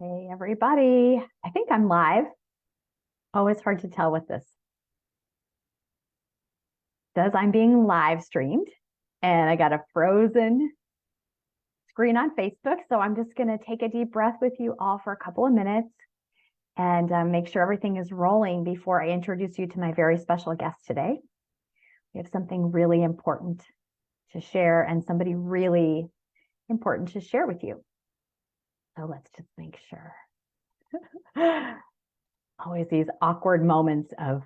Hey, everybody. I think I'm live. Oh, it's hard to tell with this. Says I'm being live streamed, and I got a frozen screen on Facebook. So I'm just going to take a deep breath with you all for a couple of minutes and make sure everything is rolling before I introduce you to my very special guest today. We have something really important to share and somebody really important to share with you. So let's just make sure. Always these awkward moments of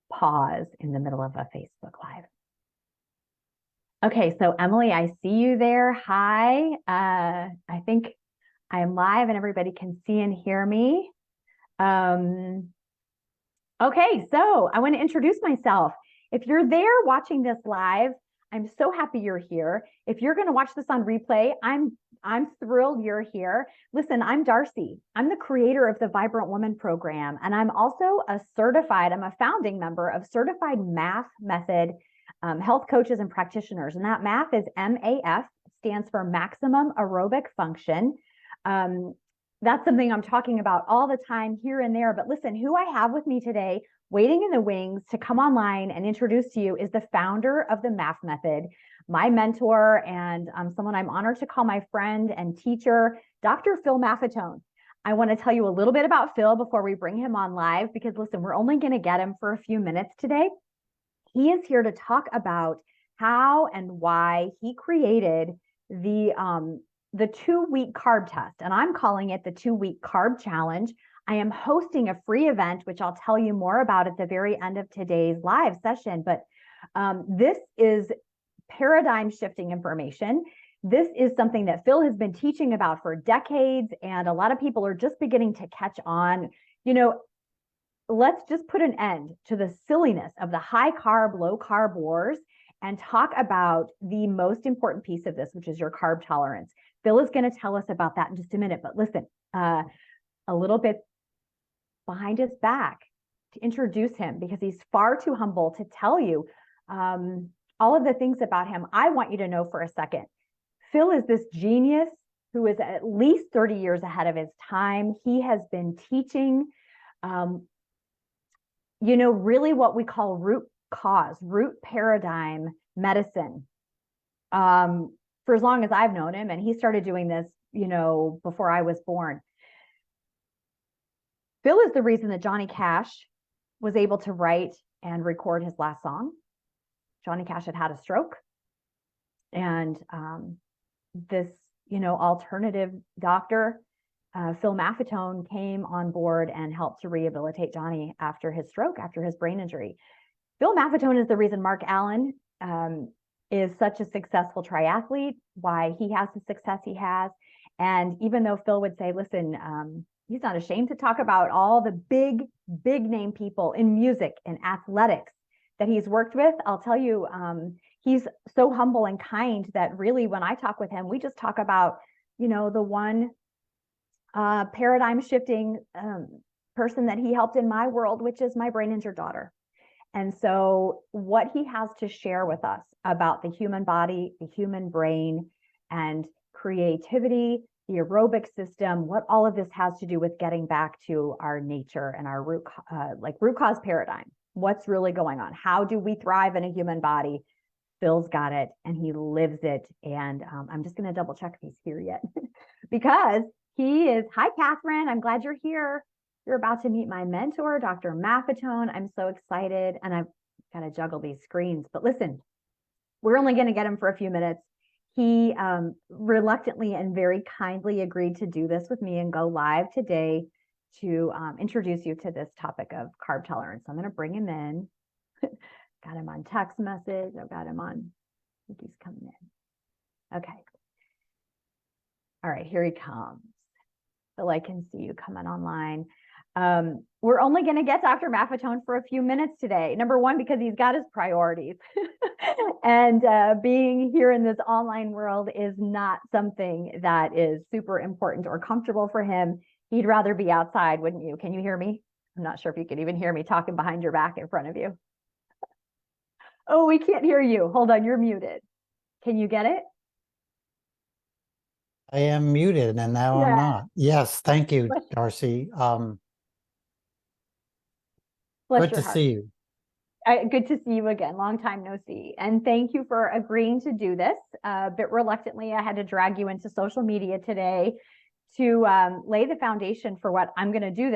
pause in the middle of a Facebook Live. Okay, so Emily, I see you there. Hi. I think I am live and everybody can see and hear me. Okay, so I want to introduce myself. If you're there watching this live, I'm so happy you're here. If you're going to watch this on replay, I'm thrilled you're here. Listen, I'm Darcy. I'm the creator of the Vibrant Woman program, and I'm also I'm a founding member of Certified MAF Method health coaches and practitioners. And that MAF is MAF, stands for Maximum Aerobic Function. That's something I'm talking about all the time here and there. But listen, who I have with me today, waiting in the wings to come online and introduce to you, is the founder of the MAF Method, my mentor, and someone I'm honored to call my friend and teacher, Dr. Phil Maffetone. I want to tell you a little bit about Phil before we bring him on live, because listen, we're only going to get him for a few minutes today. He is here to talk about how and why he created the 2-week carb test, and I'm calling it the 2-week carb challenge. I am hosting a free event, which I'll tell you more about at the very end of today's live session. But this is paradigm shifting information. This is something that Phil has been teaching about for decades, and a lot of people are just beginning to catch on. You know, let's just put an end to the silliness of the high carb, low carb wars and talk about the most important piece of this, which is your carb tolerance. Phil is going to tell us about that in just a minute. But listen, a little bit behind his back to introduce him, because he's far too humble to tell you all of the things about him. I want you to know for a second, Phil is this genius who is at least 30 years ahead of his time. He has been teaching, really what we call root paradigm medicine for as long as I've known him. And he started doing this, before I was born. Phil is the reason that Johnny Cash was able to write and record his last song. Johnny Cash had a stroke. And this, alternative doctor, Phil Maffetone, came on board and helped to rehabilitate Johnny after his stroke, after his brain injury. Phil Maffetone is the reason Mark Allen is such a successful triathlete, why he has the success he has. And even though Phil would say, listen, he's not ashamed to talk about all the big name people in music and athletics that he's worked with, I'll tell you, he's so humble and kind that really when I talk with him, we just talk about, the one paradigm shifting person that he helped in my world, which is my brain injured daughter. And so what he has to share with us about the human body, the human brain, and creativity, the aerobic system, what all of this has to do with getting back to our nature and our root cause paradigm. What's really going on? How do we thrive in a human body? Phil's got it and he lives it. And I'm just going to double check if he's here yet because he is. Hi, Catherine. I'm glad you're here. You're about to meet my mentor, Dr. Maffetone. I'm so excited, and I've got to juggle these screens. But listen, we're only going to get him for a few minutes. He reluctantly and very kindly agreed to do this with me and go live today to introduce you to this topic of carb tolerance. I'm going to bring him in. Got him on text message. I've got him on. I think he's coming in. Okay. All right, here he comes. So I can see you coming online. We're only going to get Dr. Maffetone for a few minutes today. Number one, because he's got his priorities. And being here in this online world is not something that is super important or comfortable for him. He'd rather be outside, wouldn't you? Can you hear me? I'm not sure if you can even hear me talking behind your back in front of you. Oh, we can't hear you. Hold on, you're muted. Can you get it? I am muted and now I'm Yeah. not. Yes, thank you, Bless, Darcy. bless Good your to heart. see you. Good to see you again. Long time no see. And thank you for agreeing to do this. A bit reluctantly, I had to drag you into social media today to lay the foundation for what I'm going to do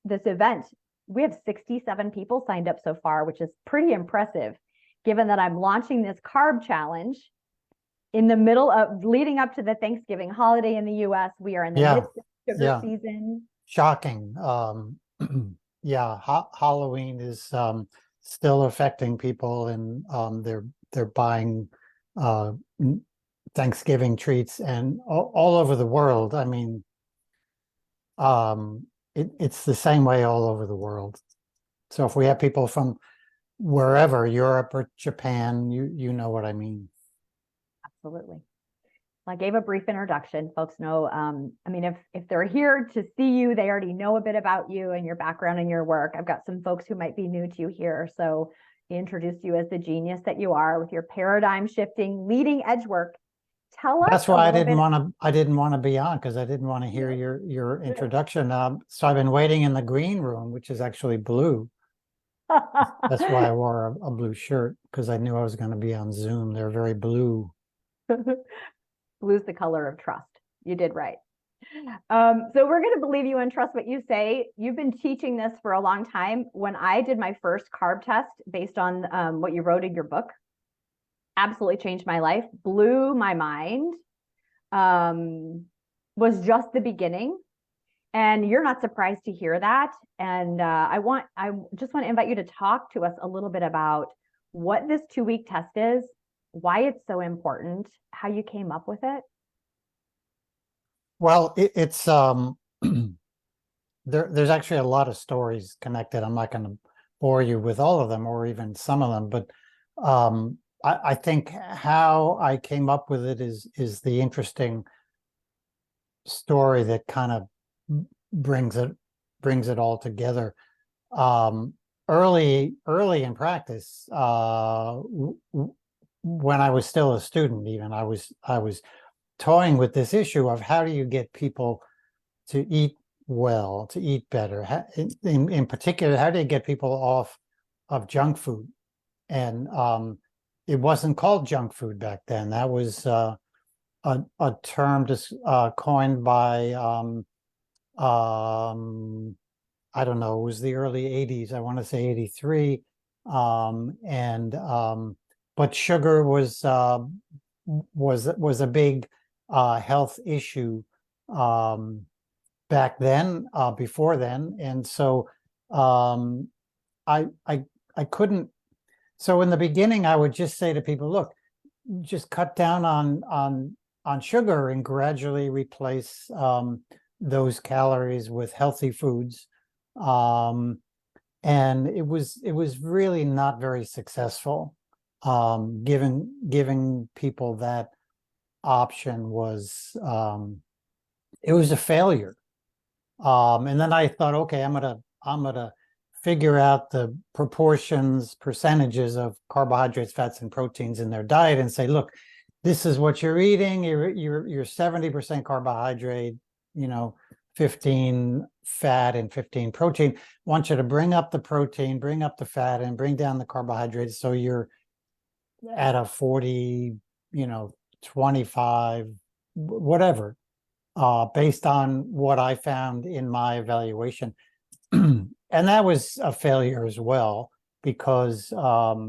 this event. We have 67 people signed up so far, which is pretty impressive, given that I'm launching this carb challenge in the middle of leading up to the Thanksgiving holiday in the U.S. We are in the Yeah, midst of sugar yeah, season. shocking. Yeah, Halloween is still affecting people, and they're buying uh, Thanksgiving treats, and all over the world. I mean, it's the same way all over the world. So if we have people from wherever, Europe or Japan, you know what I mean. Absolutely. I gave a brief introduction. Folks know, I mean, if they're here to see you, they already know a bit about you and your background and your work. I've got some folks who might be new to you here. So I introduced you as the genius that you are with your paradigm shifting, leading edge work. Tell us That's a why little bit. I didn't want to be on because I didn't want to hear your introduction. So I've been waiting in the green room, which is actually blue. That's why I wore a blue shirt because I knew I was going to be on Zoom. They're very blue. Blue's the color of trust. You did right. So we're going to believe you and trust what you say. You've been teaching this for a long time. When I did my first carb test based on what you wrote in your book, absolutely changed my life, blew my mind, was just the beginning. And you're not surprised to hear that. And I just want to invite you to talk to us a little bit about what this 2 week test is, why it's so important, how you came up with it. Well, it's there's actually a lot of stories connected. I'm not going to bore you with all of them or even some of them, but I think how I came up with it is the interesting story that kind of brings it all together. Um, early in practice, when I was still a student, even I was toying with this issue of how do you get people to eat well, to eat better. In particular, how do you get people off of junk food? And it wasn't called junk food back then. That was a term just coined by I don't know, it was the early 80s. I want to say 83. And but sugar was a big health issue back then, before then. And so um, I, I, I couldn't. So in the beginning, I would just say to people, look, just cut down on sugar and gradually replace those calories with healthy foods. Um, and it was really not very successful. Giving people that option was it was a failure. And then I thought, okay, I'm gonna figure out the proportions, percentages of carbohydrates, fats, and proteins in their diet, and say, look, this is what you're eating. You're 70% carbohydrate, 15 fat and 15 protein. I want you to bring up the protein, bring up the fat, and bring down the carbohydrates. So you're at a 40, 25, whatever, based on what I found in my evaluation. And that was a failure as well because uh,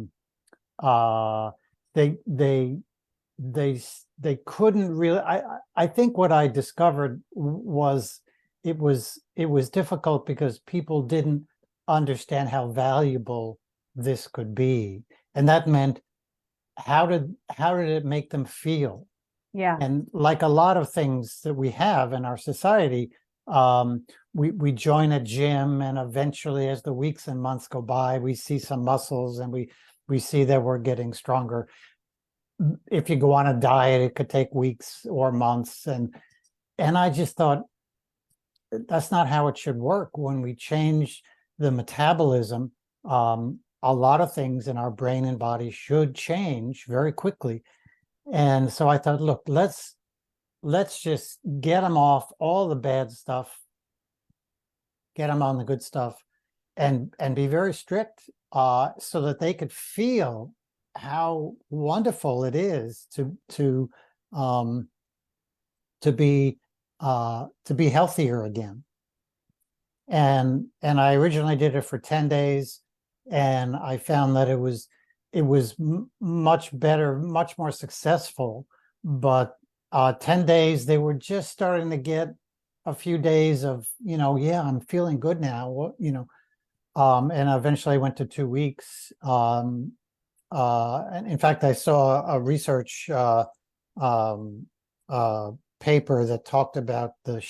they they they they couldn't really. I think what I discovered was it was difficult because people didn't understand how valuable this could be, and that meant how did it make them feel? Yeah. And like a lot of things that we have in our society, we join a gym, and eventually, as the weeks and months go by, we see some muscles, and we see that we're getting stronger. If you go on a diet, it could take weeks or months, and I just thought that's not how it should work. When we change the metabolism, a lot of things in our brain and body should change very quickly. And so I thought, look, let's just get them off all the bad stuff, get them on the good stuff, and be very strict, so that they could feel how wonderful it is um, to be healthier again. And I originally did it for 10 days, and I found that it was much better, much more successful. But 10 days, they were just starting to get a few days of, yeah, I'm feeling good now. And eventually I went to 2 weeks. And in fact, I saw a research um, paper that talked about the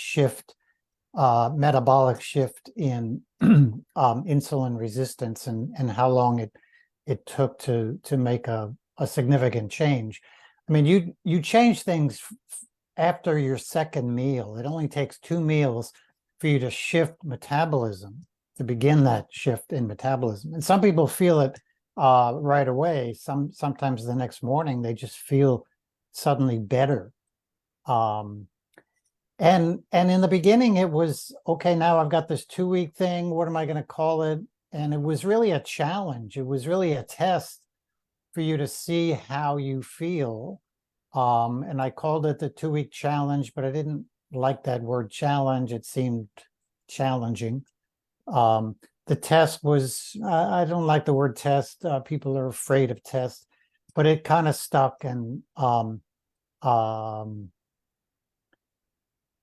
metabolic shift in insulin resistance, and how long it took to make a significant change. I mean, you change things after your second meal. It only takes 2 meals for you to shift metabolism, to begin that shift in metabolism. And some people feel it right away. Sometimes the next morning they just feel suddenly better. And in the beginning it was, okay, now I've got this 2 week thing. What am I going to call it? And it was really a challenge. It was really a test for you to see how you feel. And I called it the 2 week challenge, but I didn't like that word challenge. It seemed challenging. The test was, I don't like the word test. People are afraid of tests, but it kind of stuck. And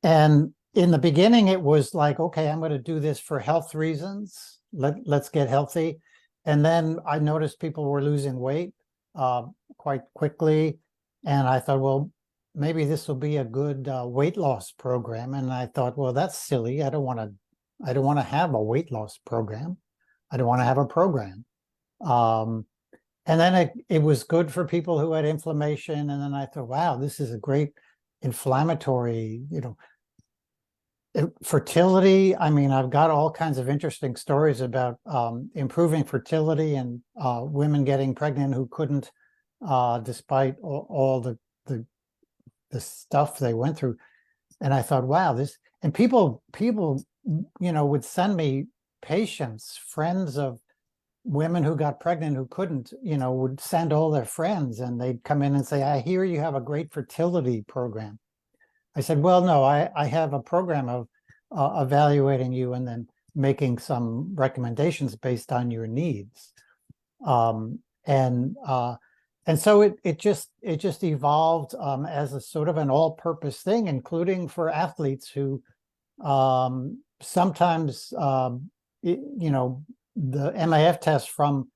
in the beginning, it was like, okay, I'm going to do this for health reasons. Let's get healthy. And then I noticed people were losing weight quite quickly. And I thought, well, maybe this will be a good weight loss program. And I thought, well, that's silly. I don't want to have a weight loss program. I don't want to have a program. And then it was good for people who had inflammation. And then I thought, wow, this is a great inflammatory, fertility. I mean, I've got all kinds of interesting stories about improving fertility and women getting pregnant who couldn't, despite all the stuff they went through. And I thought, wow, this, and people, would send me patients, friends of women who got pregnant who couldn't, would send all their friends, and they'd come in and say, I hear you have a great fertility program. I said, well, no, I have a program of evaluating you and then making some recommendations based on your needs. And so it just evolved as a sort of an all-purpose thing, including for athletes who sometimes, the MAF test from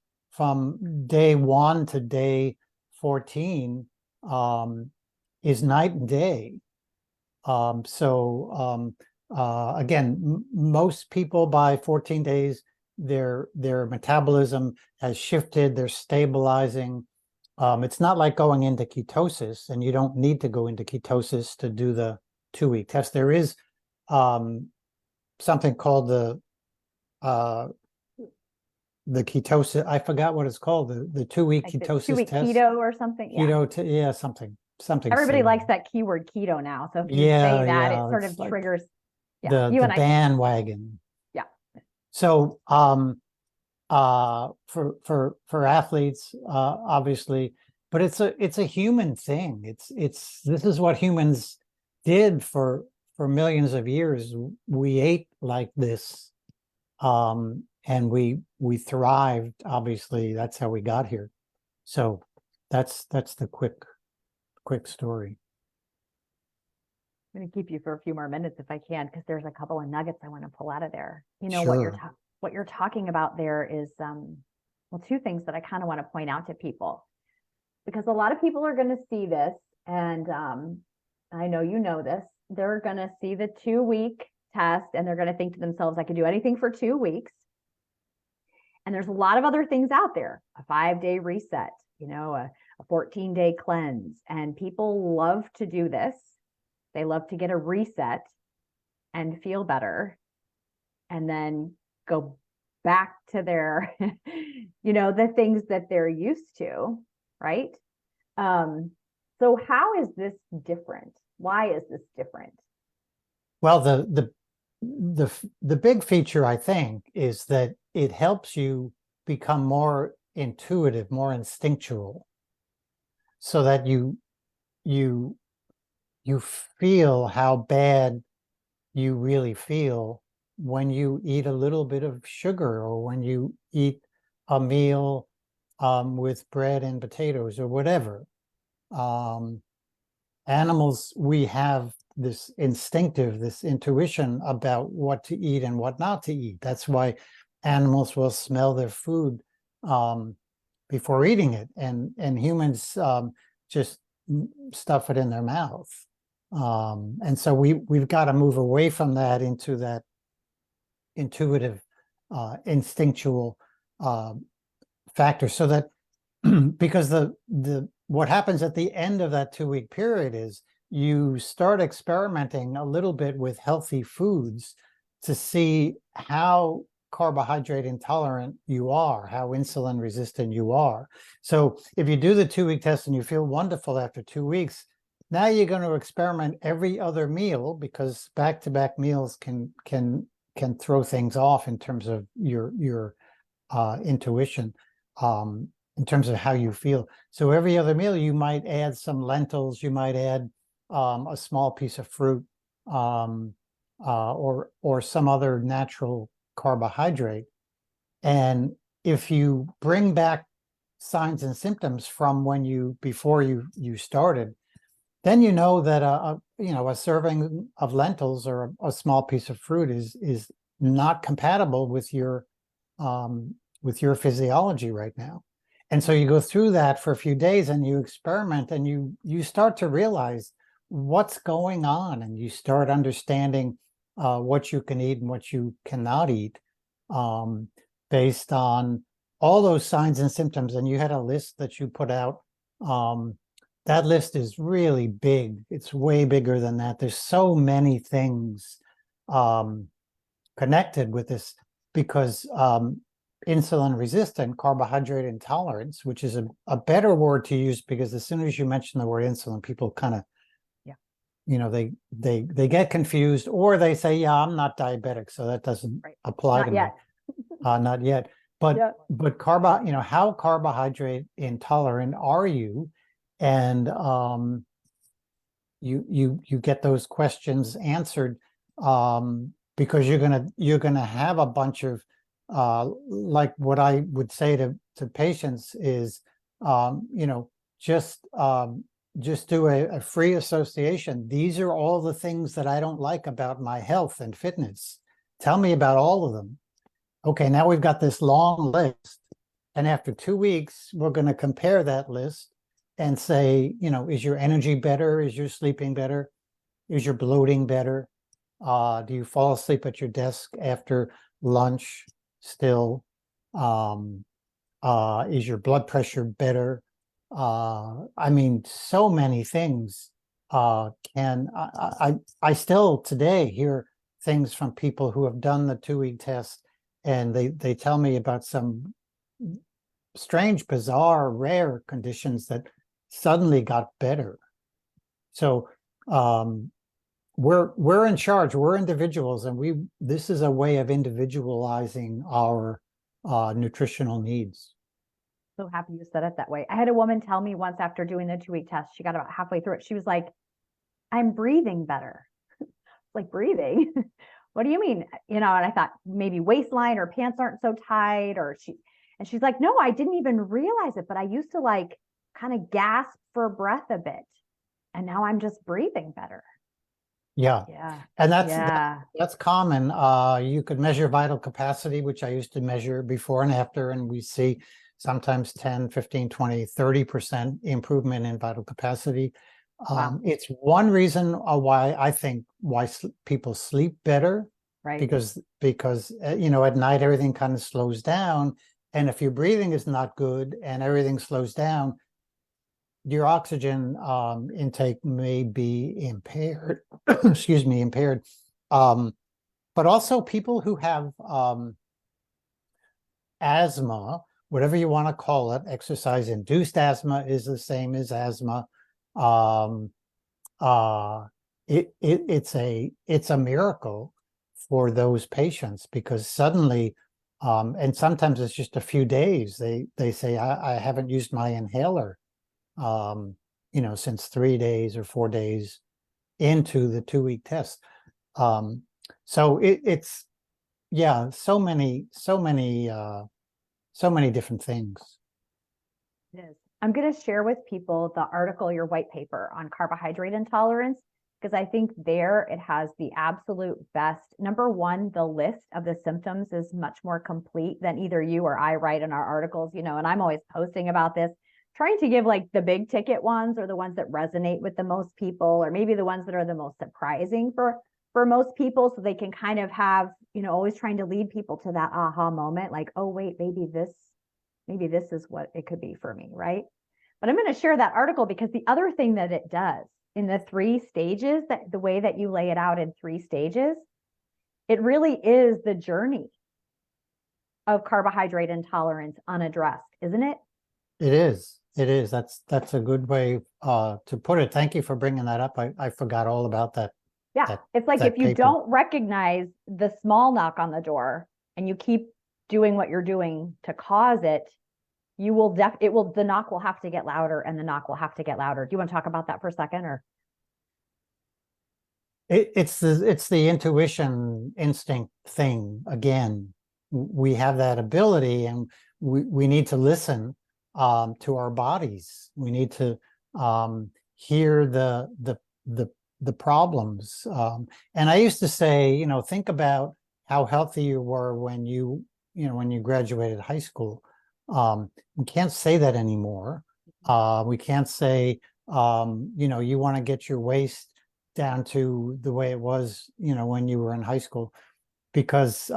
day 1 to day 14 is night and day. Again, most people by 14 days, their metabolism has shifted, they're stabilizing. It's not like going into ketosis, and you don't need to go into ketosis to do the 2 week test. There is something called the ketosis. I forgot what it's called. The 2 week Like ketosis 2 week test. keto or something. Yeah. Yeah, something. Everybody silly. likes that keyword keto now. So if you Yeah, say that, yeah, it sort it's of like triggers. Yeah. the You and I. bandwagon. Yeah. So for athletes, obviously, but it's a human thing. This is what humans did for millions of years. We ate like this, and we thrived. Obviously, that's how we got here. So that's the quick story. I'm going to keep you for a few more minutes if I can, because there's a couple of nuggets I want to pull out of there. Sure. What you're talking about there is, well, two things that I kind of want to point out to people, because a lot of people are going to see this, and I know you know this. They're going to see the 2 week test, and they're going to think to themselves, I could do anything for 2 weeks. And there's a lot of other things out there, a 5-day reset, a 14-day cleanse, and people love to do this. They love to get a reset and feel better, and then go back to their, the things that they're used to, right? So how is this different? Why is this different? Well, the big feature, I think, is that it helps you become more intuitive, more instinctual, so that you you feel how bad you really feel when you eat a little bit of sugar, or when you eat a meal with bread and potatoes or whatever. Um, Animals, we have this intuition about what to eat and what not to eat. That's why animals will smell their food before eating it, and humans just stuff it in their mouth. And so we've got to move away from that into that intuitive, instinctual factor, so that because the what happens at the end of that 2 week period is you start experimenting a little bit with healthy foods to see how carbohydrate intolerant you are, how insulin resistant you are. So if you do the 2 week test and you feel wonderful after 2 weeks, now you're going to experiment every other meal, because back-to-back meals can throw things off in terms of your intuition. In terms of how you feel. So every other meal, you might add some lentils, you might add a small piece of fruit, or some other natural carbohydrate. And if you bring back signs and symptoms from before you started, then you know that a serving of lentils or a small piece of fruit is not compatible with your physiology right now. And so you go through that for a few days and you experiment, and you start to realize what's going on, and you start understanding what you can eat and what you cannot eat, based on all those signs and symptoms. And you had a list that you put out. That list is really big. It's way bigger than that. There's so many things connected with this, because insulin resistant, carbohydrate intolerance, which is a better word to use, because as soon as you mention the word insulin, people kind of, they get confused, or they say, yeah, I'm not diabetic, so that doesn't apply to me. Not yet. But how carbohydrate intolerant are you? And you get those questions answered, because you're gonna have a bunch of like what I would say to patients is, just do a free association. These are all the things that I don't like about my health and fitness. Tell me about all of them. Okay, now we've got this long list. And after 2 weeks, we're going to compare that list and say, is your energy better? Is your sleeping better? Is your bloating better? Do you fall asleep at your desk after lunch still? Is your blood pressure better? I mean, so many things I still today hear things from people who have done the 2 week test, and they tell me about some strange, bizarre, rare conditions that suddenly got better. So we're in charge. We're individuals, and this is a way of individualizing our nutritional needs. So happy you said it that way. I had a woman tell me once, after doing the 2 week test, she got about halfway through it. She was like, I'm breathing better. Like, breathing? What do you mean? And I thought maybe waistline or pants aren't so tight, and she's like, no, I didn't even realize it, but I used to like kind of gasp for breath a bit. And now I'm just breathing better. Yeah. And that's common. You could measure vital capacity, which I used to measure before and after, and we see sometimes 10, 15, 20, 30% improvement in vital capacity. Wow. It's one reason why I think people sleep better, right? Because at night everything kind of slows down, and if your breathing is not good and everything slows down, your oxygen intake may be impaired. Excuse me, impaired. But also people who have asthma, whatever you want to call it, exercise-induced asthma is the same as asthma. um, it's a miracle for those patients, because suddenly, and sometimes it's just a few days, they say, I haven't used my inhaler, since 3 days or 4 days into the 2 week test. So it's, yeah, so many different things. It is. I'm going to share with people the article, your white paper on carbohydrate intolerance, because I think there it has the absolute best. Number one, the list of the symptoms is much more complete than either you or I write in our articles, and I'm always posting about this, trying to give like the big ticket ones, or the ones that resonate with the most people, or maybe the ones that are the most surprising for most people, so they can kind of have, always trying to lead people to that aha moment, like, oh wait, maybe this is what it could be for me, right? But I'm going to share that article, because the other thing that it does in the 3 stages, that the way that you lay it out in 3 stages, it really is the journey of carbohydrate intolerance unaddressed, isn't it? It is. It is. That's a good way to put it. Thank you for bringing that up. I forgot all about that. Yeah. It's like, if you paper. don't recognize the small knock on the door and you keep doing what you're doing to cause it, the knock will have to get louder, and the knock will have to get louder. Do you want to talk about that for a second, or? It's the intuition instinct thing again. We have that ability, and we need to listen to our bodies. We need to hear the problems. And I used to say, think about how healthy you were when you graduated high school. We can't say that anymore. We can't say, you want to get your waist down to the way it was, when you were in high school, because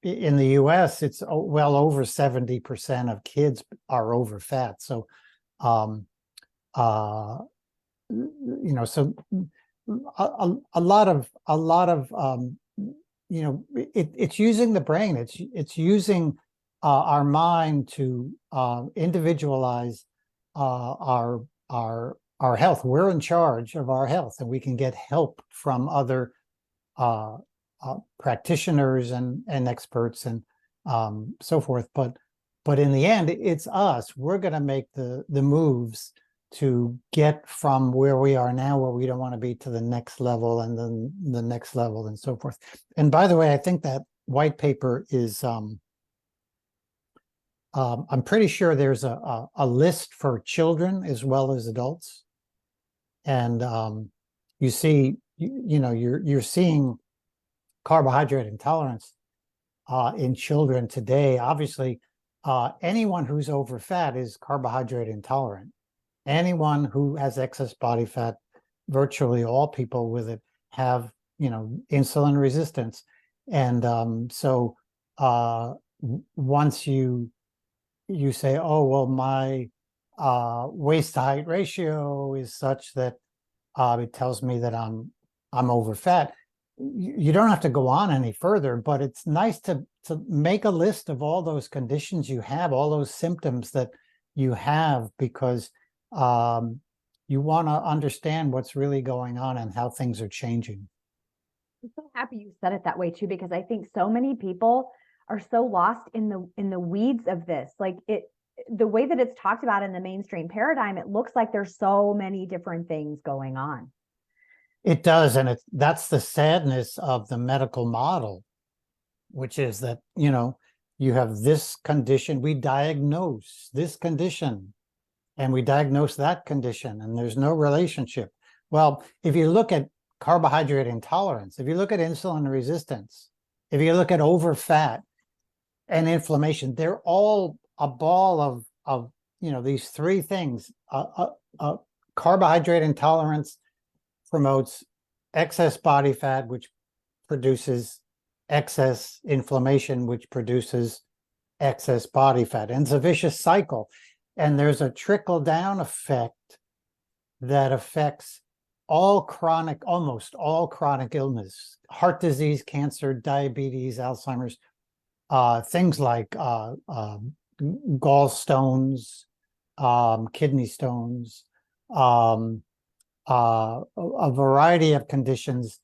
in the US, it's well over 70% of kids are over fat. So, so a lot of it's using the brain. It's using our mind to individualize our health. We're in charge of our health, and we can get help from other practitioners and experts and so forth. But in the end, it's us. We're going to make the moves to get from where we are now, where we don't want to be, to the next level, and then the next level, and so forth. And by the way, I think that white paper is I'm pretty sure there's a list for children as well as adults. And you see, you're seeing carbohydrate intolerance in children today. Obviously, anyone who's over fat is carbohydrate intolerant. Anyone who has excess body fat, virtually all people with it have, insulin resistance. And so once you say, oh, well, my waist to height ratio is such that it tells me that I'm over fat, you don't have to go on any further. But it's nice to make a list of all those conditions you have, all those symptoms that you have, because you want to understand what's really going on and how things are changing. I'm so happy you said it that way too, because I think so many people are so lost in the weeds of this. Like, the way that it's talked about in the mainstream paradigm, it looks like there's so many different things going on. It does, and that's the sadness of the medical model, which is that, you have this condition, we diagnose this condition, and we diagnose that condition, and there's no relationship. Well, if you look at carbohydrate intolerance, if you look at insulin resistance, if you look at over fat and inflammation, they're all a ball of these three things. Carbohydrate intolerance promotes excess body fat, which produces excess inflammation, which produces excess body fat. And it's a vicious cycle. And there's a trickle down effect that affects almost all chronic illness: heart disease, cancer, diabetes, Alzheimer's, things like gallstones, kidney stones, a variety of conditions,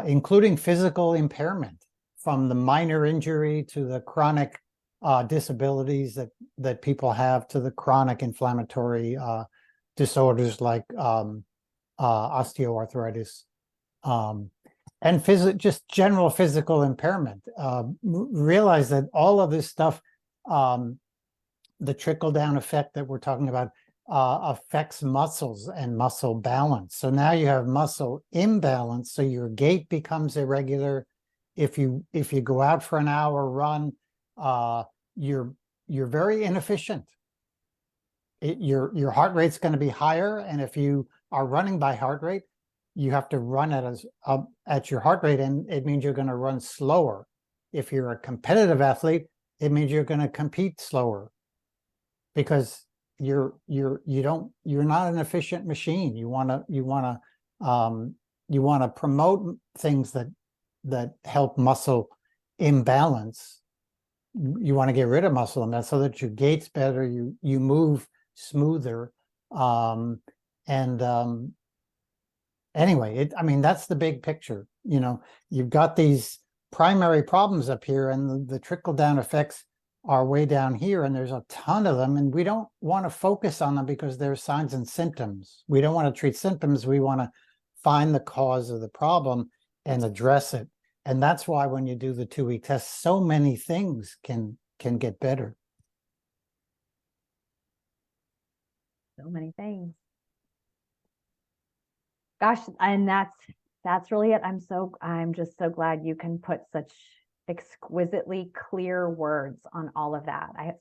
including physical impairment, from the minor injury to the chronic disabilities that people have, to the chronic inflammatory disorders like osteoarthritis, and just general physical impairment. Realize that all of this stuff, the trickle-down effect that we're talking about, affects muscles and muscle balance. So now you have muscle imbalance, so your gait becomes irregular. If you go out for an hour run, you're very inefficient. Your heart rate's going to be higher, and if you are running by heart rate, you have to run at your heart rate, and it means you're going to run slower. If you're a competitive athlete, it means you're going to compete slower, because you're not an efficient machine. You want to promote things that help muscle imbalance. You want to get rid of muscle imbalance so that your gait's better, you move smoother. Anyway, I mean, that's the big picture. You've got these primary problems up here, and the trickle-down effects are way down here, and there's a ton of them, and we don't want to focus on them because they're signs and symptoms. We don't want to treat symptoms. We want to find the cause of the problem and address it. And that's why when you do the 2-week test, so many things can get better. So many things. Gosh, and that's really it. I'm just so glad you can put such exquisitely clear words on all of that. I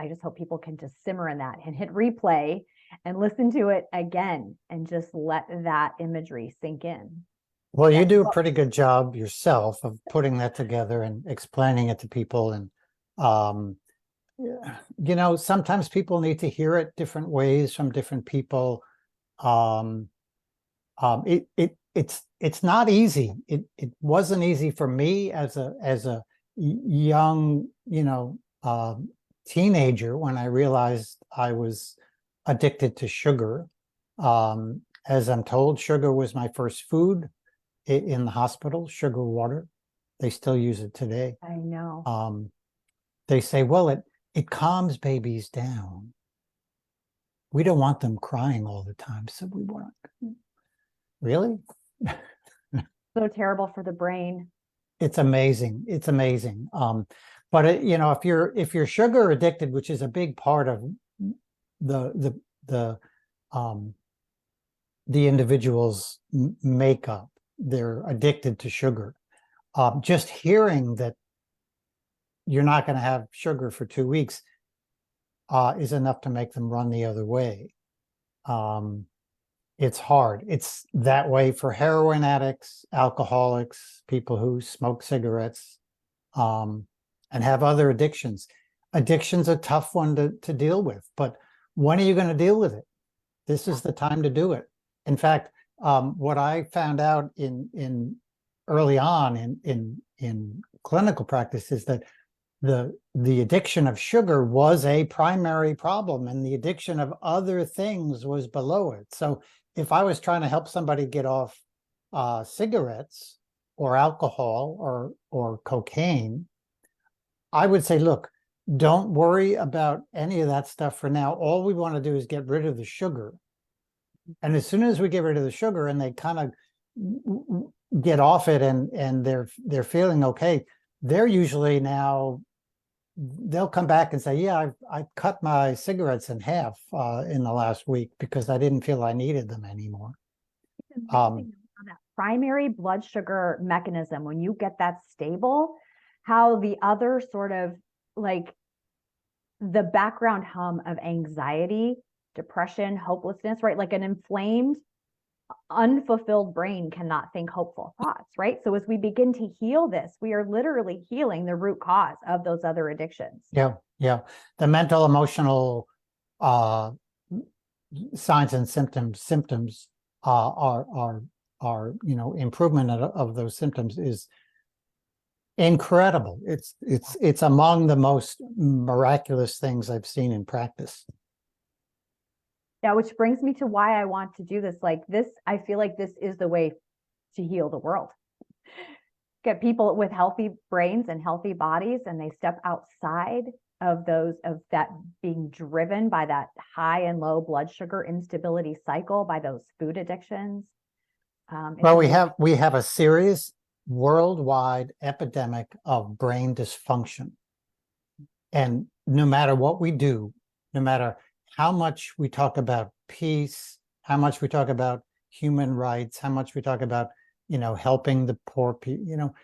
just hope people can just simmer in that and hit replay and listen to it again and just let that imagery sink in. Well, you do a pretty good job yourself of putting that together and explaining it to people. And sometimes people need to hear it different ways from different people. It's not easy. It wasn't easy for me as a young, teenager, when I realized I was addicted to sugar. As I'm told, sugar was my first food in the hospital, sugar water. They still use it today. I know. They say, well, it calms babies down. We don't want them crying all the time, so we want. Really? So terrible for the brain. It's amazing. It's amazing. But if you're sugar addicted, which is a big part of the individual's makeup, they're addicted to sugar. Just hearing that you're not going to have sugar for 2 weeks is enough to make them run the other way. It's hard. It's that way for heroin addicts, alcoholics, people who smoke cigarettes, and have other addictions. Addiction's a tough one to deal with, but when are you going to deal with it? This is the time to do it. In fact, what I found out in early on in clinical practice is that the addiction of sugar was a primary problem, and the addiction of other things was below it. So if I was trying to help somebody get off cigarettes or alcohol or cocaine, I would say, look, don't worry about any of that stuff for now. All we want to do is get rid of the sugar. And as soon as we get rid of the sugar and they kind of get off it and they're feeling okay, they're usually now, they'll come back and say, yeah, I've cut my cigarettes in half in the last week because I didn't feel I needed them anymore. That primary blood sugar mechanism, when you get that stable, how the other sort of like the background hum of anxiety, depression, hopelessness, right? Like an inflamed, unfulfilled brain cannot think hopeful thoughts, right? So as we begin to heal this, we are literally healing the root cause of those other addictions. Yeah. The mental, emotional signs and symptoms are improvement of those symptoms is incredible. It's among the most miraculous things I've seen in practice. Yeah, which brings me to why I want to do this. Like this, I feel like this is the way to heal the world. Get people with healthy brains and healthy bodies, and they step outside of that being driven by that high and low blood sugar instability cycle, by those food addictions. Well, we have a serious worldwide epidemic of brain dysfunction. And no matter what we do, no matter how much we talk about peace, how much we talk about human rights, how much we talk about, helping the poor people,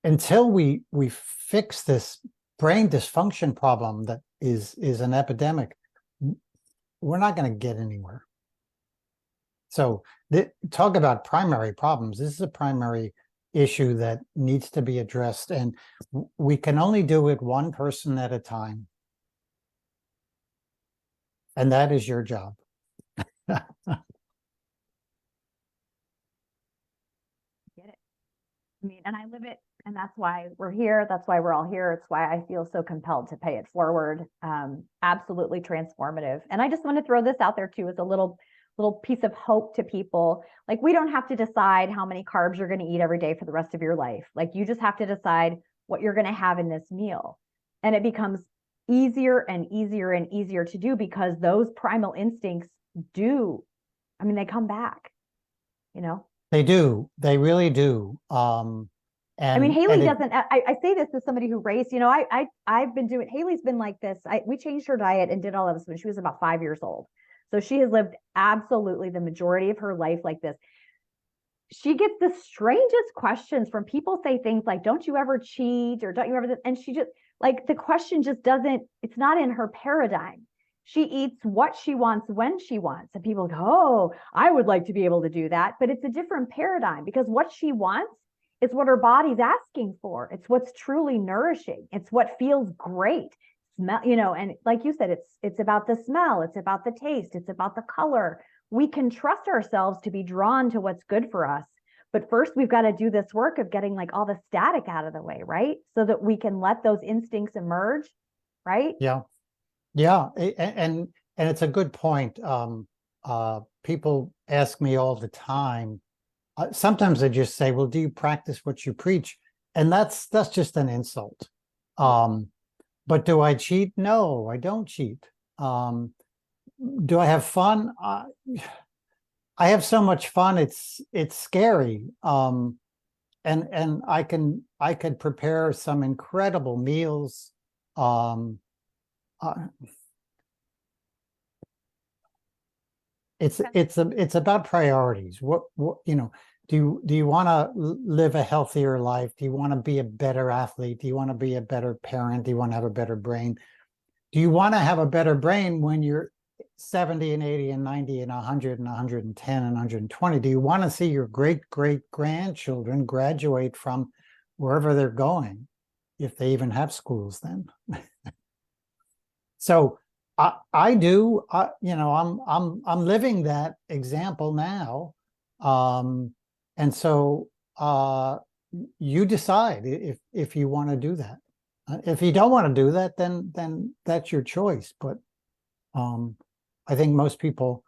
until we fix this brain dysfunction problem that is an epidemic, we're not going to get anywhere. So talk about primary problems. This is a primary issue that needs to be addressed, and we can only do it one person at a time. And that is your job. Get it. I mean, and I live it, and that's why we're here. That's why we're all here. It's why I feel so compelled to pay it forward. Absolutely transformative. And I just want to throw this out there too, as a little piece of hope to people. Like, we don't have to decide how many carbs you're going to eat every day for the rest of your life. Like, you just have to decide what you're going to have in this meal. And it becomes easier and easier and easier to do, because those primal instincts they come back, They do. They really do. Haley doesn't, I say this as somebody who raced, I've been doing, Haley's been like this. We changed her diet and did all of this when she was about 5 years old. So she has lived absolutely the majority of her life like this. She gets the strangest questions from people. Say things like, don't you ever cheat, or don't you ever, and she just, like, the question just doesn't, it's not in her paradigm. She eats what she wants when she wants. And people go, oh, I would like to be able to do that. But it's a different paradigm, because what she wants is what her body's asking for. It's what's truly nourishing. It's what feels great. Smell, and like you said, it's about the smell, it's about the taste, it's about the color. We can trust ourselves to be drawn to what's good for us. But first, we've got to do this work of getting like all the static out of the way, right? So that we can let those instincts emerge, right? Yeah. Yeah. And it's a good point. People ask me all the time. Sometimes I just say, well, do you practice what you preach? And that's just an insult. But do I cheat? No, I don't cheat. Do I have fun? I have so much fun. It's scary. And I could prepare some incredible meals. It's about priorities. What do you want to live a healthier life? Do you want to be a better athlete? Do you want to be a better parent? Do you want to have a better brain? Do you want to have a better brain when you're 70 and 80 and 90 and 100 and 110 and 120? Do you want to see your great-great-grandchildren graduate from wherever they're going, if they even have schools then? So I do, I'm living that example now. And so you decide if you want to do that. If you don't want to do that, then that's your choice. But I think most people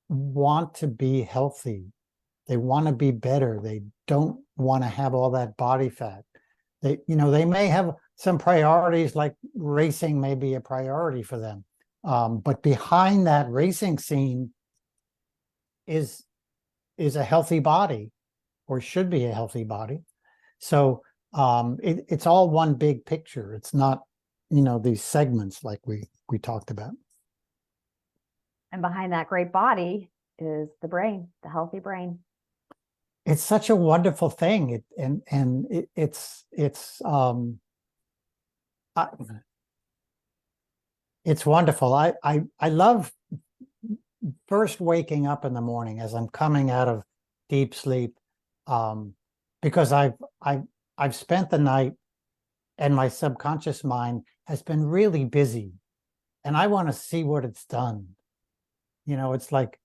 want to be healthy. They want to be better. They don't want to have all that body fat. They may have some priorities, like racing may be a priority for them. But behind that racing scene is a healthy body, or should be a healthy body. So it's all one big picture. It's not, these segments like we talked about. And behind that great body is the brain, the healthy brain. It's such a wonderful thing. It's wonderful. I love first waking up in the morning as I'm coming out of deep sleep, because I've spent the night and my subconscious mind has been really busy, and I want to see what it's done. It's like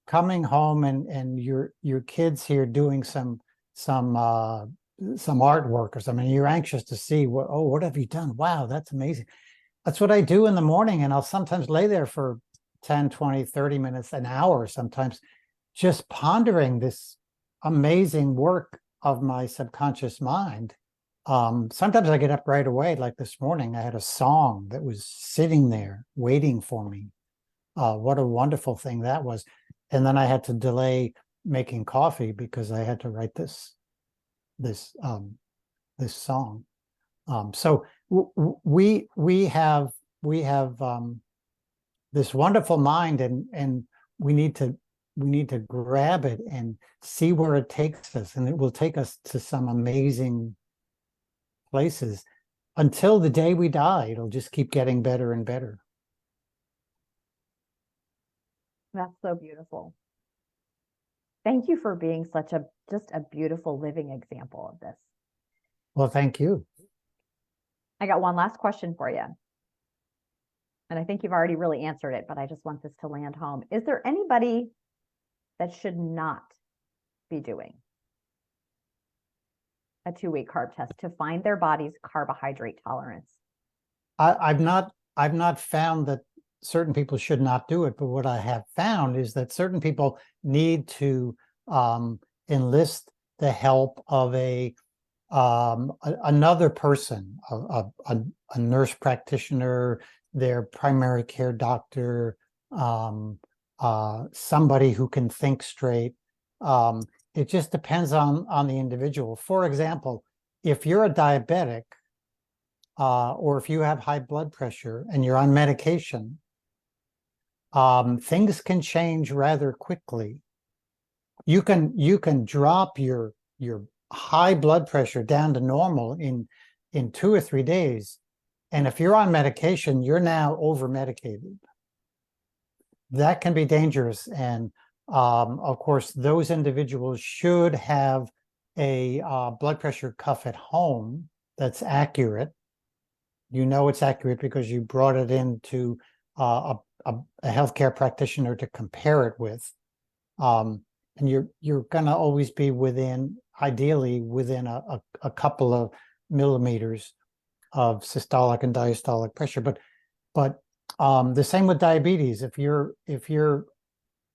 coming home and your kids here doing some artwork or something. You're anxious to see what have you done? Wow, that's amazing. That's what I do in the morning, and I'll sometimes lay there for 10, 20, 30 minutes, an hour sometimes, just pondering this amazing work of my subconscious mind. Sometimes I get up right away, like this morning, I had a song that was sitting there waiting for me. What a wonderful thing that was. And then I had to delay making coffee because I had to write this song. So we have this wonderful mind, and we need to grab it and see where it takes us, and it will take us to some amazing places until the day we die. It'll just keep getting better and better. That's so beautiful. Thank you for being such just a beautiful living example of this. Well, thank you. I got one last question for you. And I think you've already really answered it, but I just want this to land home. Is there anybody that should not be doing a 2-week carb test to find their body's carbohydrate tolerance? I've not found that certain people should not do it, but what I have found is that certain people need to enlist the help of another person, a nurse practitioner, their primary care doctor, somebody who can think straight. It just depends on the individual. For example, if you're a diabetic, or if you have high blood pressure and you're on medication, things can change rather quickly. You can drop your high blood pressure down to normal in 2 or 3 days. And if you're on medication, you're now over medicated. That can be dangerous. And of course, those individuals should have a blood pressure cuff at home that's accurate. You know it's accurate because you brought it into a healthcare practitioner to compare it with. And you're going to always be ideally within a couple of millimeters of systolic and diastolic pressure. But the same with diabetes. If you're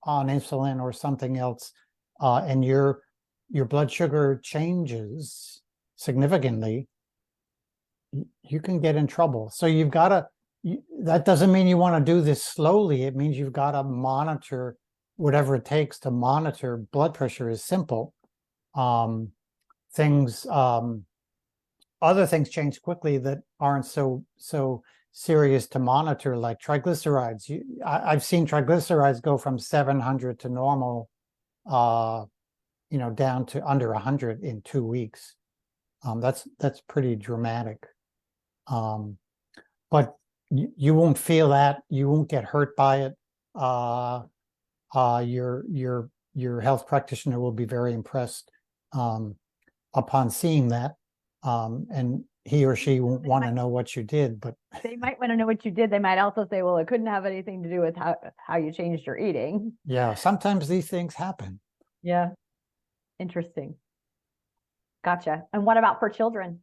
on insulin or something else, and your blood sugar changes significantly, you can get in trouble. So you've got to. That doesn't mean you want to do this slowly. It means you've got to monitor whatever it takes to monitor. Blood pressure is simple. Other things change quickly that aren't so serious to monitor, like triglycerides. I've seen triglycerides go from 700 to normal, down to under 100 in 2 weeks. That's pretty dramatic. But you won't feel that. You won't get hurt by it. Your health practitioner will be very impressed upon seeing that, and he or she won't want to know what you did, but they might want to know what you did. They might also say, well, it couldn't have anything to do with how you changed your eating. Yeah, sometimes these things happen. Yeah. Interesting. Gotcha. And what about for children?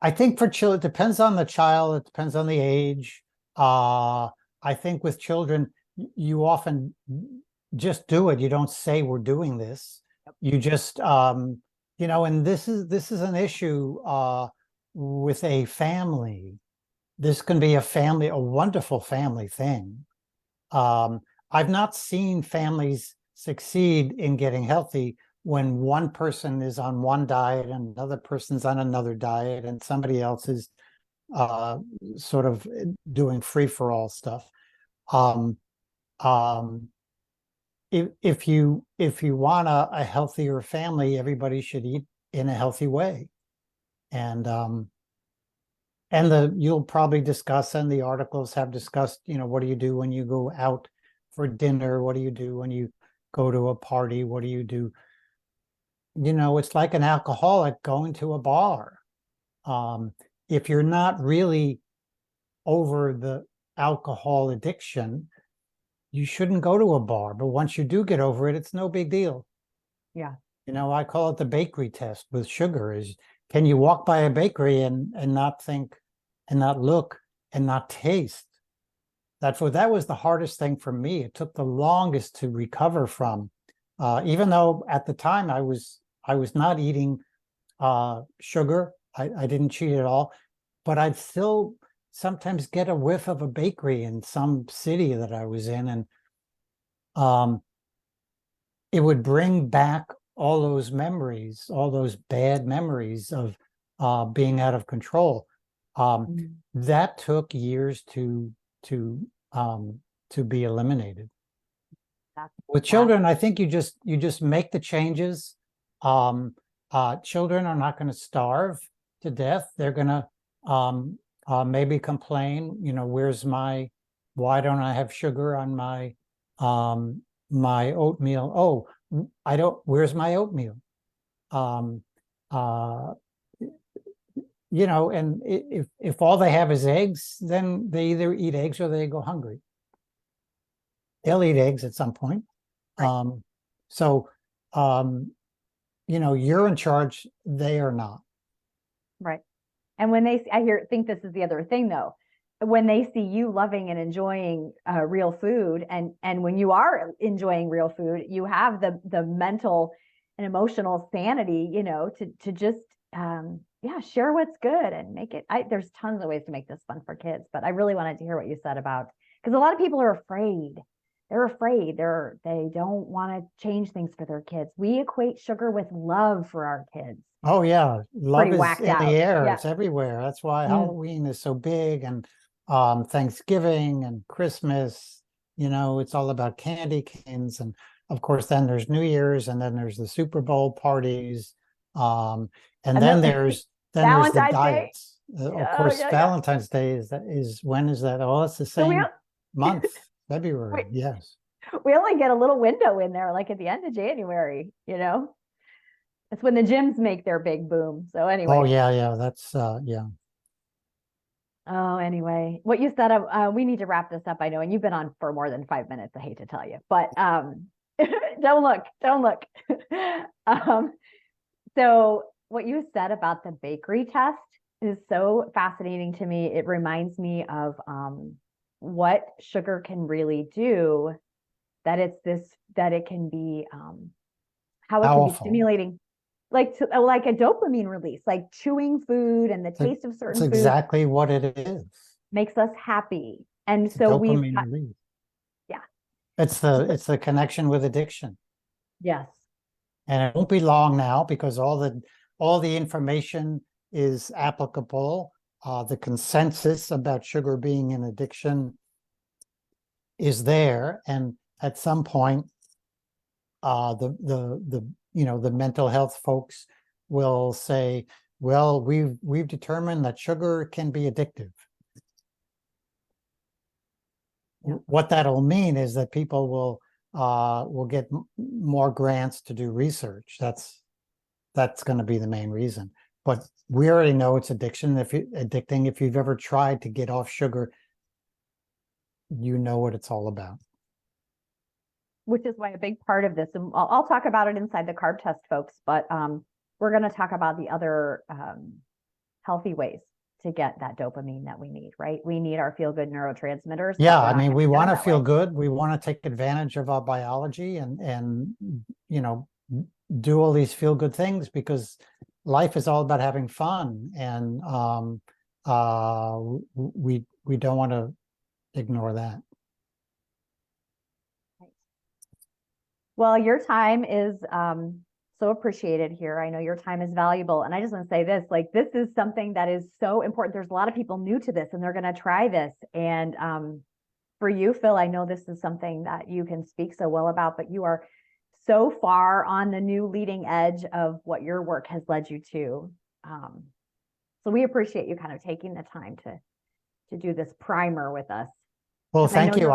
I think for children, it depends on the child. It depends on the age. I think with children, you often just do it. You don't say we're doing this. You just, and this is an issue with a family. This can be a wonderful family thing. I've not seen families succeed in getting healthy when one person is on one diet and another person's on another diet and somebody else is sort of doing free-for-all stuff. If you want a healthier family, everybody should eat in a healthy way. And you'll probably discuss, and the articles have discussed, what do you do when you go out for dinner? What do you do when you go to a party? What do you do? It's like an alcoholic going to a bar. If you're not really over the alcohol addiction, you shouldn't go to a bar. But once you do get over it, it's no big deal. Yeah. I call it the bakery test with sugar. Can you walk by a bakery and not think and not look and not taste. That was the hardest thing for me. It took the longest to recover from, even though at the time I was not eating sugar. I didn't cheat at all, but I'd still sometimes get a whiff of a bakery in some city that I was in, and it would bring back all those memories, all those bad memories of being out of control. That took years to be eliminated. With children, I think you just make the changes. Children are not going to starve to death. They're going to maybe complain, why don't I have sugar on my my oatmeal? Oh, where's my oatmeal? And if all they have is eggs, then they either eat eggs or they go hungry. They'll eat eggs at some point. Right. You're in charge, they are not. Right. And when think this is the other thing though, when they see you loving and enjoying real food, and when you are enjoying real food, you have the mental and emotional sanity, to just share what's good and make it. There's tons of ways to make this fun for kids, but I really wanted to hear what you said about, because a lot of people are afraid. They're afraid. They don't want to change things for their kids. We equate sugar with love for our kids. Oh yeah, love is in the air. Yeah. It's everywhere. That's why Halloween is so big, and Thanksgiving and Christmas. It's all about candy canes, and of course, then there's New Year's, and then there's the Super Bowl parties, and then there's the diets. Of course, Valentine's Day is when is that? Oh, it's the same month. February, yes. We only get a little window in there, like at the end of January, It's when the gyms make their big boom. So anyway. Oh, yeah. That's, yeah. Oh, anyway. What you said, we need to wrap this up, I know, and you've been on for more than 5 minutes, I hate to tell you. But don't look. So what you said about the bakery test is so fascinating to me. It reminds me of what sugar can really do, that it can be how it can be stimulating, like a dopamine release, like chewing food and the taste of certain foods. That's exactly what it is. Makes us happy. And so dopamine release. Yeah. It's the connection with addiction. Yes. And it won't be long now, because all the information is applicable. The consensus about sugar being an addiction is there, and at some point, the mental health folks will say, "Well, we've determined that sugar can be addictive." Yeah. What that'll mean is that people will get more grants to do research. That's going to be the main reason. But we already know it's addicting. If you've ever tried to get off sugar, you know what it's all about. Which is why a big part of this, and I'll talk about it inside the carb test, folks, but we're going to talk about the other healthy ways to get that dopamine that we need, right? We need our feel-good neurotransmitters. Yeah, I mean, we want to feel good. We want to take advantage of our biology and do all these feel-good things, because life is all about having fun, and we don't want to ignore that. Well, your time is so appreciated here. I know your time is valuable. And I just want to say this, like, this is something that is so important. There's a lot of people new to this, and they're going to try this. And for you, Phil, I know this is something that you can speak so well about, but you are so far on the new leading edge of what your work has led you to. So we appreciate you kind of taking the time to do this primer with us. Well, thank you.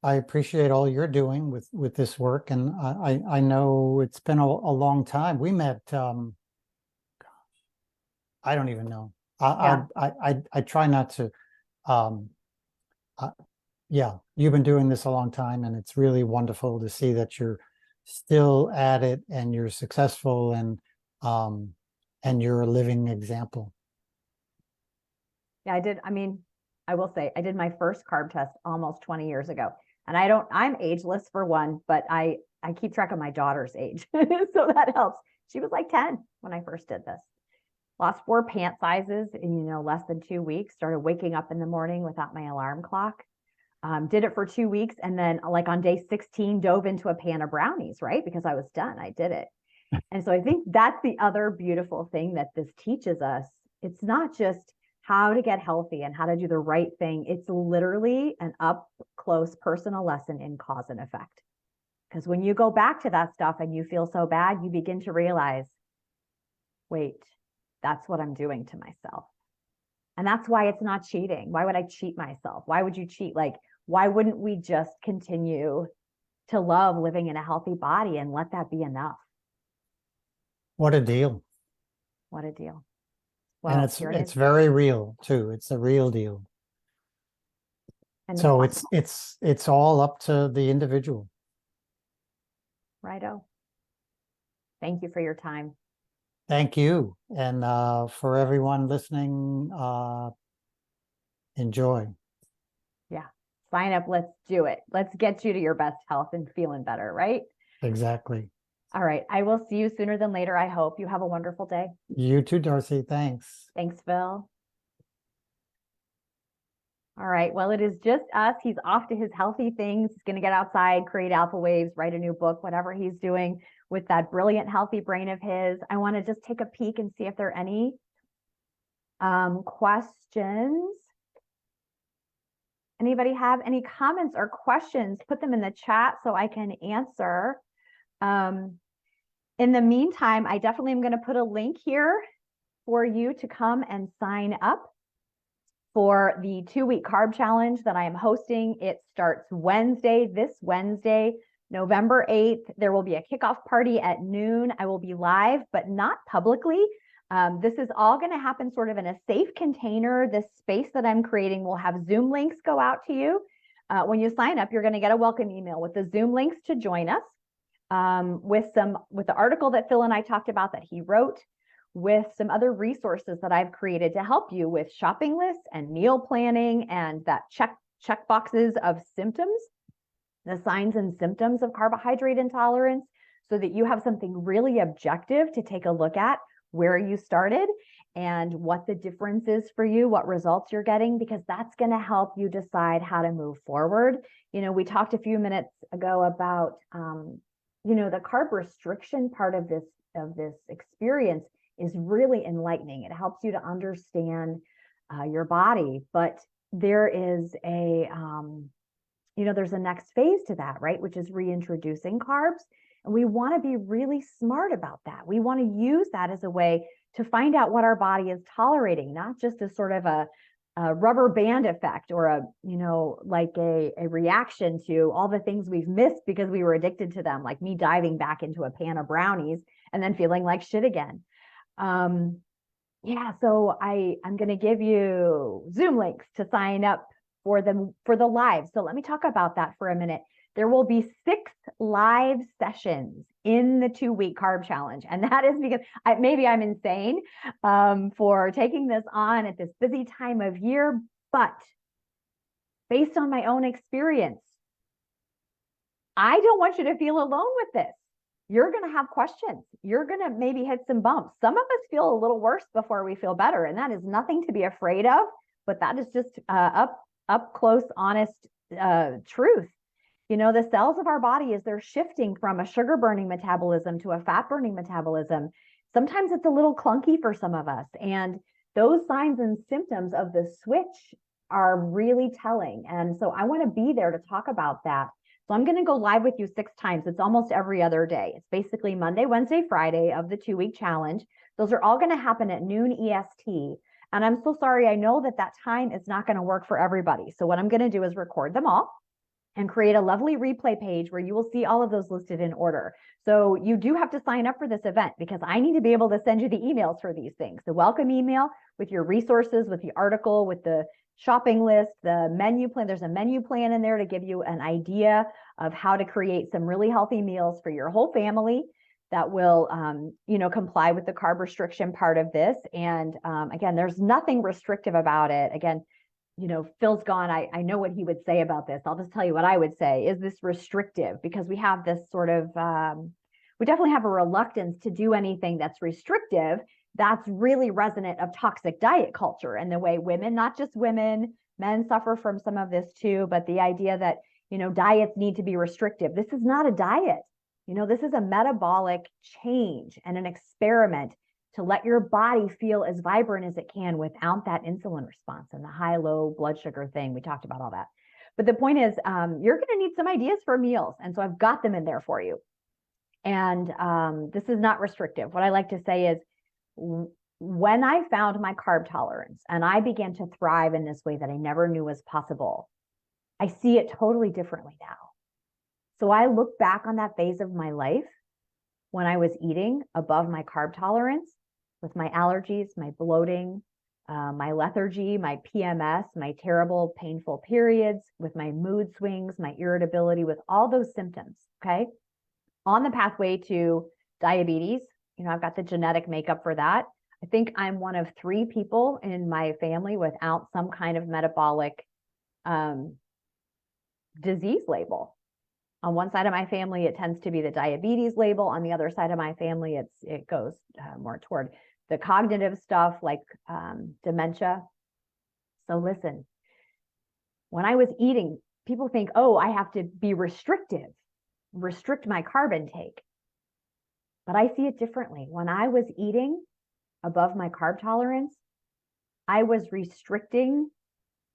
I appreciate all you're doing with this work, and I know it's been a long time. We met, gosh, I don't even know. I try not to. Yeah, you've been doing this a long time, and it's really wonderful to see that you're still at it, and you're successful, and you're a living example. Yeah, I did. I mean, I will say I did my first carb test almost 20 years ago. And I'm ageless for one, but I keep track of my daughter's age. So that helps. She was like 10 when I first did this. Lost 4 pant sizes in, less than 2 weeks, started waking up in the morning without my alarm clock. Did it for 2 weeks. And then like on day 16, dove into a pan of brownies, right? Because I was done. I did it. And so I think that's the other beautiful thing that this teaches us. It's not just how to get healthy and how to do the right thing. It's literally an up close personal lesson in cause and effect. Because when you go back to that stuff and you feel so bad, you begin to realize, wait, that's what I'm doing to myself. And that's why it's not cheating. Why would I cheat myself? Why would you cheat? Like, why wouldn't we just continue to love living in a healthy body and let that be enough? What a deal. What a deal. And Well, it's very real too. It's a real deal. And so it's all up to the individual. Righto. Thank you for your time. Thank you. And for everyone listening, enjoy. Yeah. Sign up. Let's do it. Let's get you to your best health and feeling better, right? Exactly. All right. I will see you sooner than later. I hope you have a wonderful day. You too, Darcy. Thanks. Thanks, Phil. All right. Well, it is just us. He's off to his healthy things. He's going to get outside, create alpha waves, write a new book, whatever he's doing with that brilliant, healthy brain of his. I want to just take a peek and see if there are any questions. Anybody have any comments or questions? Put them in the chat so I can answer. In the meantime, I definitely am going to put a link here for you to come and sign up for the 2-week carb challenge that I am hosting. It starts this Wednesday, November 8th. There will be a kickoff party at noon. I will be live, but not publicly. This is all going to happen sort of in a safe container. This space that I'm creating will have Zoom links go out to you. When you sign up, you're going to get a welcome email with the Zoom links to join us, with the article that Phil and I talked about that he wrote, with some other resources that I've created to help you with shopping lists and meal planning and that check boxes of symptoms, the signs and symptoms of carbohydrate intolerance, so that you have something really objective to take a look at where you started and what the difference is for you, what results you're getting, because that's going to help you decide how to move forward. We talked a few minutes ago about, the carb restriction part of this experience is really enlightening. It helps you to understand your body, but there is there's a next phase to that, right? Which is reintroducing carbs. And we want to be really smart about that. We want to use that as a way to find out what our body is tolerating, not just as sort of a rubber band effect or a reaction to all the things we've missed because we were addicted to them, like me diving back into a pan of brownies and then feeling like shit again. So I'm going to give you Zoom links to sign up for the live. So let me talk about that for a minute. There will be 6 live sessions in the 2-week carb challenge. And that is because maybe I'm insane for taking this on at this busy time of year, but based on my own experience, I don't want you to feel alone with this. You're going to have questions. You're going to maybe hit some bumps. Some of us feel a little worse before we feel better, and that is nothing to be afraid of, but that is just up close, honest truth. The cells of our body, as they're shifting from a sugar burning metabolism to a fat burning metabolism, sometimes it's a little clunky for some of us. And those signs and symptoms of the switch are really telling. And so I want to be there to talk about that. So I'm going to go live with you 6 times. It's almost every other day. It's basically Monday, Wednesday, Friday of the 2-week challenge. Those are all going to happen at noon EST. And I'm so sorry. I know that time is not going to work for everybody. So what I'm going to do is record them all and create a lovely replay page where you will see all of those listed in order. So you do have to sign up for this event because I need to be able to send you the emails for these things. The welcome email with your resources, with the article, with the shopping list, the menu plan. There's a menu plan in there to give you an idea of how to create some really healthy meals for your whole family that will, comply with the carb restriction part of this. And again, there's nothing restrictive about it. Again, Phil's gone. I know what he would say about this. I'll just tell you what I would say. Is this restrictive? Because we have this sort of, we definitely have a reluctance to do anything that's restrictive. That's really resonant of toxic diet culture and the way women, not just women, men suffer from some of this too, but the idea that, diets need to be restrictive. This is not a diet. This is a metabolic change and an experiment to let your body feel as vibrant as it can without that insulin response and the high-low blood sugar thing. We talked about all that. But the point is, you're going to need some ideas for meals. And so I've got them in there for you. And this is not restrictive. What I like to say is, when I found my carb tolerance and I began to thrive in this way that I never knew was possible, I see it totally differently now. So I look back on that phase of my life when I was eating above my carb tolerance, with my allergies, my bloating, my lethargy, my PMS, my terrible, painful periods, with my mood swings, my irritability, with all those symptoms, okay? On the pathway to diabetes, I've got the genetic makeup for that. I think I'm one of 3 people in my family without some kind of metabolic disease label. On one side of my family, it tends to be the diabetes label. On the other side of my family, it goes more toward the cognitive stuff like dementia. So listen, when I was eating, people think, oh, I have to be restrict my carb intake. But I see it differently. When I was eating above my carb tolerance, I was restricting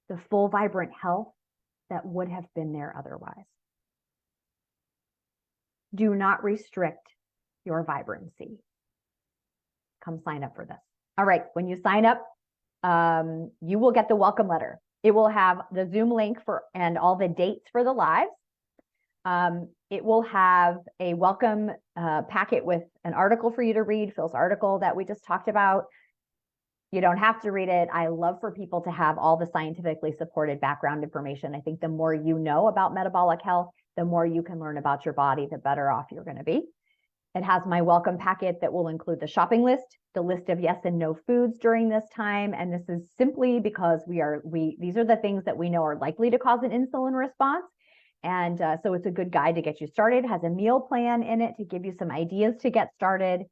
the full, vibrant health that would have been there otherwise. Do not restrict your vibrancy. Come sign up for this. All right, when you sign up, you will get the welcome letter. It will have the Zoom link and all the dates for the lives. It will have a welcome packet with an article for you to read, Phil's article that we just talked about. You don't have to read it. I love for people to have all the scientifically supported background information. I think the more you know about metabolic health, the more you can learn about your body, the better off you're going to be. It has my welcome packet that will include the shopping list, the list of yes and no foods during this time. And this is simply because these are the things that we know are likely to cause an insulin response. And so it's a good guide to get you started. It has a meal plan in it to give you some ideas to get started.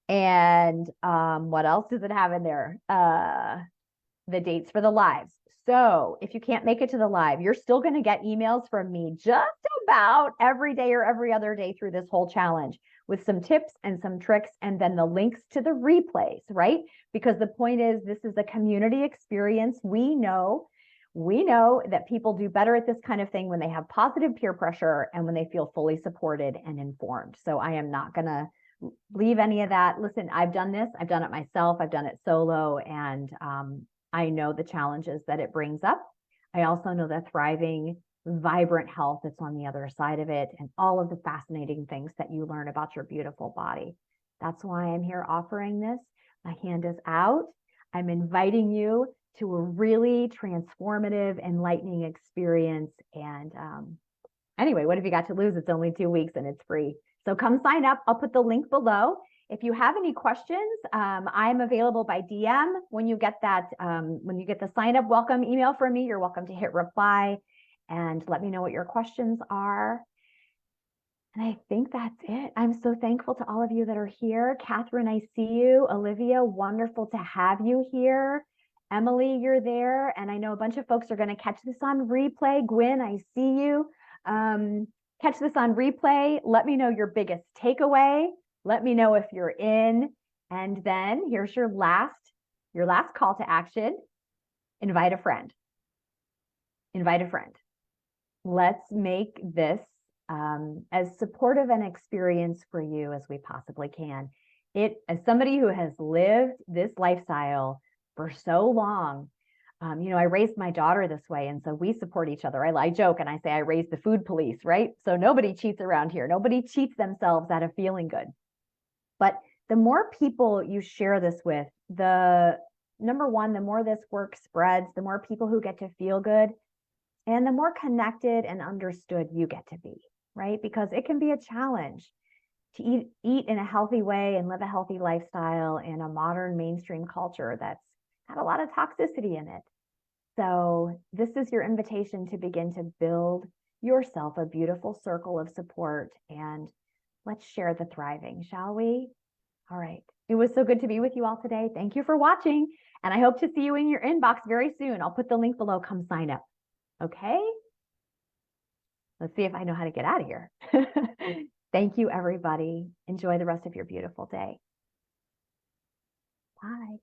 And what else does it have in there? The dates for the lives. So if you can't make it to the live, you're still going to get emails from me just about every day or every other day through this whole challenge with some tips and some tricks, and then the links to the replays, right? Because the point is, this is a community experience. We know that people do better at this kind of thing when they have positive peer pressure and when they feel fully supported and informed. So I am not going to leave any of that. Listen, I've done this. I've done it myself. I've done it solo. And I know the challenges that it brings up. I also know the thriving, vibrant health that's on the other side of it, and all of the fascinating things that you learn about your beautiful body. That's why I'm here offering this. My hand is out. I'm inviting you to a really transformative, enlightening experience. And anyway, what have you got to lose? It's only 2 weeks and it's free. So come sign up. I'll put the link below. If you have any questions, I'm available by DM. When you get that, when you get the sign up welcome email from me, you're welcome to hit reply and let me know what your questions are. And I think that's it. I'm so thankful to all of you that are here. Catherine, I see you. Olivia, wonderful to have you here. Emily, you're there. And I know a bunch of folks are going to catch this on replay. Gwen, I see you. Catch this on replay. Let me know your biggest takeaway. Let me know if you're in. And then here's your last call to action. Invite a friend. Invite a friend. Let's make this as supportive an experience for you as we possibly can. As somebody who has lived this lifestyle for so long, I raised my daughter this way, and so we support each other. I joke and I say I raised the food police, right? So nobody cheats around here. Nobody cheats themselves out of feeling good. But the more people you share this with, number one, the more this work spreads, the more people who get to feel good, and the more connected and understood you get to be, right? Because it can be a challenge to eat in a healthy way and live a healthy lifestyle in a modern mainstream culture that's had a lot of toxicity in it. So this is your invitation to begin to build yourself a beautiful circle of support, and let's share the thriving, shall we? All right. It was so good to be with you all today. Thank you for watching, and I hope to see you in your inbox very soon. I'll put the link below. Come sign up. Okay? Let's see if I know how to get out of here. Thank you, everybody. Enjoy the rest of your beautiful day. Bye.